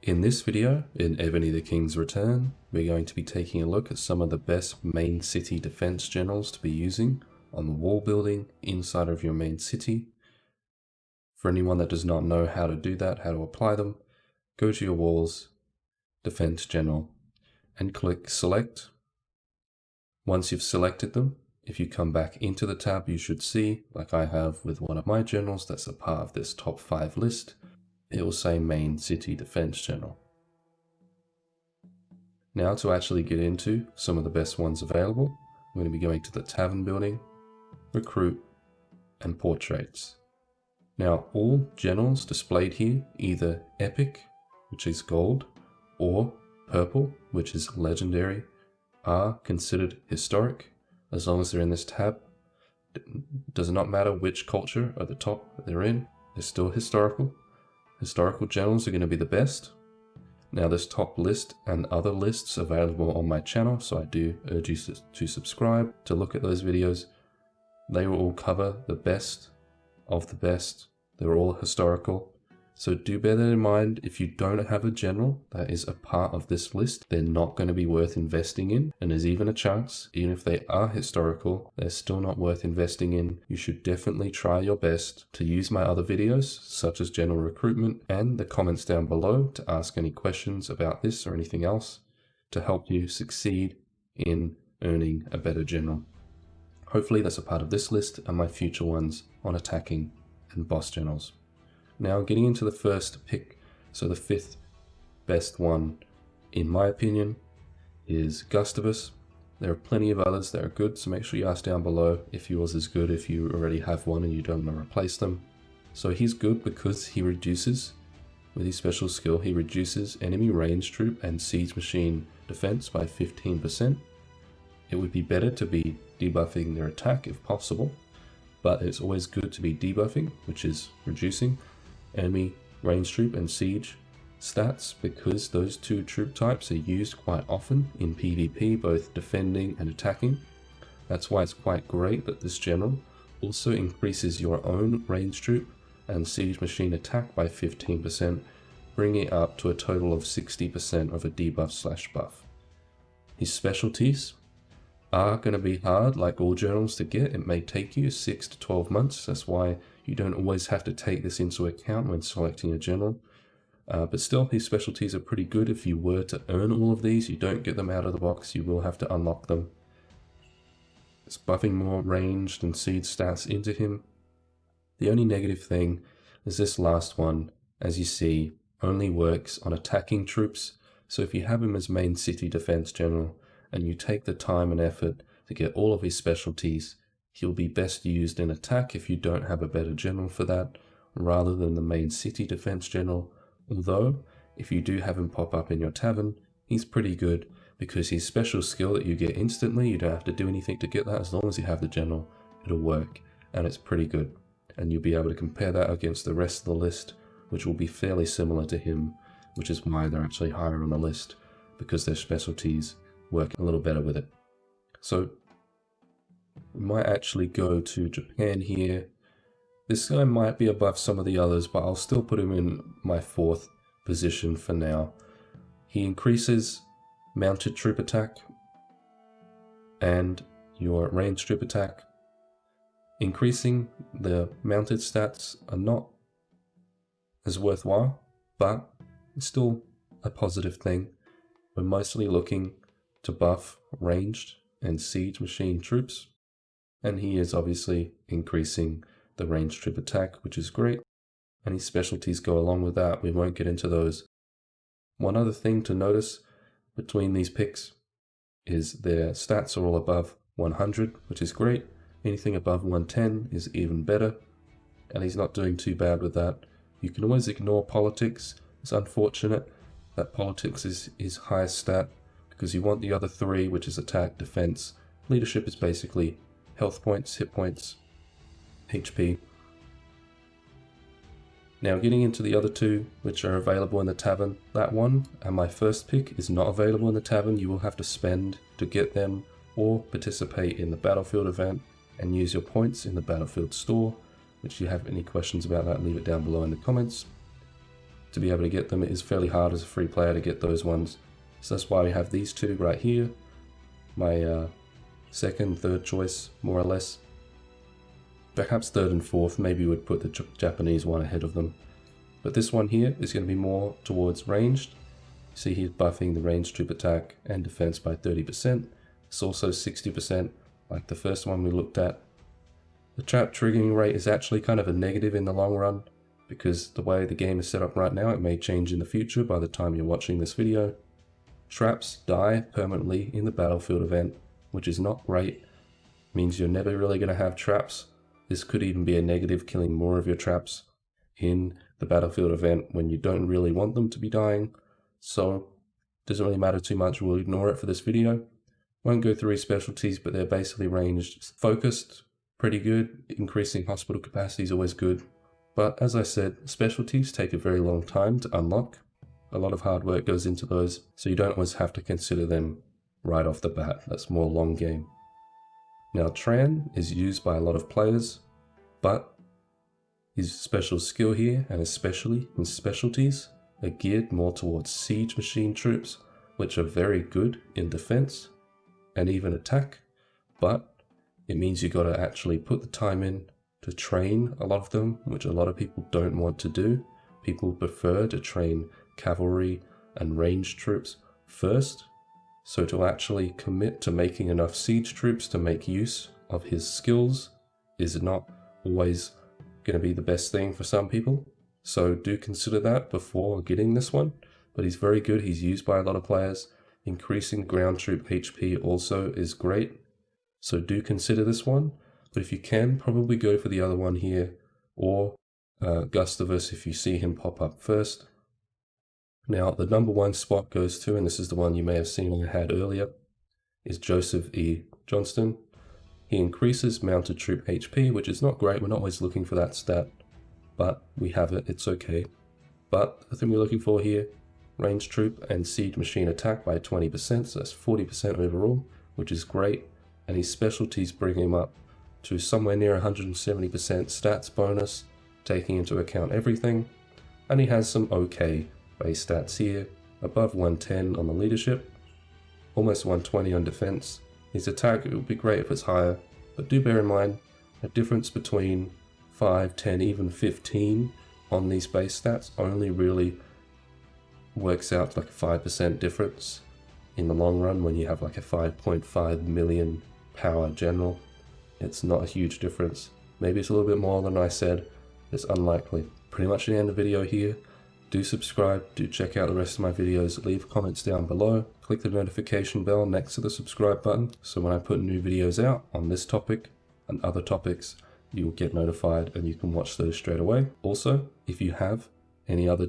In this video, in Evony the King's Return, we're going to be taking a look at some of the best main city defense generals to be using on the wall building inside of your main city. For anyone that does not know how to do that, how to apply them, go to your walls, defense general, and click select. Once you've selected them, if you come back into the tab, you should see, like I have with one of my generals that's a part of this top 5 list, it will say main city defense general. Now to actually get into some of the best ones available, I'm going to be going to the tavern building, recruit, and portraits. Now all generals displayed here, either epic, which is gold, or purple, which is legendary, are considered historic as long as they're in this tab. It does not matter which culture at the top they're in, they're still historical. Historical generals are going to be the best. Now this top list and other lists available on my channel, so I do urge you to subscribe to look at those videos. They will all cover the best of the best. They're all historical. So do bear that in mind. If you don't have a general that is a part of this list, they're not going to be worth investing in. And there's even a chance, even if they are historical, they're still not worth investing in. You should definitely try your best to use my other videos, such as general recruitment, and the comments down below to ask any questions about this or anything else to help you succeed in earning a better general. Hopefully that's a part of this list and my future ones on attacking and boss generals. Now getting into the first pick, so the 5th best one in my opinion is Gustavus. There are plenty of others that are good, so make sure you ask down below if yours is good, if you already have one and you don't want to replace them. So he's good because he reduces, with his special skill, he reduces enemy range troop and siege machine defense by 15%. It would be better to be debuffing their attack if possible, but it's always good to be debuffing, which is reducing enemy range troop and siege stats, because those two troop types are used quite often in PvP, both defending and attacking. That's why it's quite great that this general also increases your own range troop and siege machine attack by 15%, bringing it up to a total of 60% of a debuff/buff. His specialties are going to be hard, like all generals, to get. It may take you 6 to 12 months. That's why you don't always have to take this into account when selecting a general. But still, his specialties are pretty good. If you were to earn all of these, you don't get them out of the box. You will have to unlock them. It's buffing more ranged and siege stats into him. The only negative thing is this last one, as you see, only works on attacking troops. So if you have him as main city defense general, and you take the time and effort to get all of his specialties, he'll be best used in attack if you don't have a better general for that, rather than the main city defense general. Although, if you do have him pop up in your tavern, he's pretty good, because his special skill that you get instantly, you don't have to do anything to get that. As long as you have the general, it'll work, and it's pretty good. And you'll be able to compare that against the rest of the list, which will be fairly similar to him, which is why they're actually higher on the list, because their specialties work a little better with it. So we might actually go to Japan here. This guy might be above some of the others, but I'll still put him in my 4th position for now. He increases mounted troop attack and your ranged troop attack. Increasing the mounted stats are not as worthwhile, but it's still a positive thing. We're mostly looking to buff ranged and siege machine troops, and he is obviously increasing the ranged troop attack, which is great, and his specialties go along with that. We won't get into those. One other thing to notice between these picks is their stats are all above 100, which is great. Anything above 110 is even better, and he's not doing too bad with that. You can always ignore politics. It's unfortunate that politics is his highest stat, because you want the other 3, which is attack, defense. Leadership is basically health points, hit points, HP. Now getting into the other 2, which are available in the tavern. That one, and my first pick, is not available in the tavern. You will have to spend to get them, or participate in the battlefield event and use your points in the battlefield store. Which, if you have any questions about that, leave it down below in the comments. to be able to get them. It is fairly hard as a free player to get those ones. So that's why we have these two right here. My second, third choice, more or less. Perhaps third and fourth, maybe we'd put the Japanese one ahead of them. But this one here is going to be more towards ranged. See he's buffing the ranged troop attack and defense by 30%. It's also 60% like the first one we looked at. The trap triggering rate is actually kind of a negative in the long run, because the way the game is set up right now, it may change in the future by the time you're watching this video. Traps die permanently in the battlefield event, which is not great. Means you're never really going to have traps. This could even be a negative, killing more of your traps in the battlefield event when you don't really want them to be dying. So, doesn't really matter too much, we'll ignore it for this video. Won't go through his specialties, but they're basically ranged, focused, pretty good. Increasing hospital capacity is always good. But as I said, specialties take a very long time to unlock. A lot of hard work goes into those, so you don't always have to consider them right off the bat. That's more long game. Now Tran is used by a lot of players, but his special skill here, and especially in specialties, are geared more towards siege machine troops, which are very good in defense and even attack, but it means you got to actually put the time in to train a lot of them, which a lot of people don't want to do. People prefer to train cavalry and ranged troops first. So to actually commit to making enough siege troops to make use of his skills is not always going to be the best thing for some people. So do consider that before getting this one. But he's very good. He's used by a lot of players. Increasing ground troop HP also is great. So do consider this one. But if you can, probably go for the other one here, or Gustavus if you see him pop up first. Now the number one spot goes to, and this is the one you may have seen I had earlier, is Joseph E Johnston. He increases mounted troop HP, which is not great. We're not always looking for that stat, but we have it, it's okay. But the thing we're looking for here, ranged troop and siege machine attack by 20%, so that's 40% overall, which is great. And his specialties bring him up to somewhere near 170% stats bonus, taking into account everything. And he has some okay base stats here, above 110 on the leadership, almost 120 on defense. His attack, it would be great if it's higher, but do bear in mind a difference between 5, 10, even 15 on these base stats only really works out like a 5% difference in the long run when you have like a 5.5 million power general. It's not a huge difference. Maybe it's a little bit more than I said. It's unlikely. Pretty much the end of the video here. Do subscribe, do check out the rest of my videos, leave comments down below, click the notification bell next to the subscribe button, so when I put new videos out on this topic and other topics, you'll get notified and you can watch those straight away. Also, if you have any other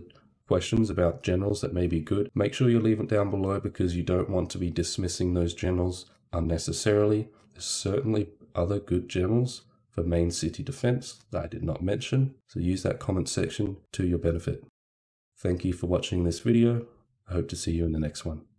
questions about generals that may be good, make sure you leave it down below, because you don't want to be dismissing those generals unnecessarily. There's certainly other good generals for main city defense that I did not mention, so use that comment section to your benefit. Thank you for watching this video. I hope to see you in the next one.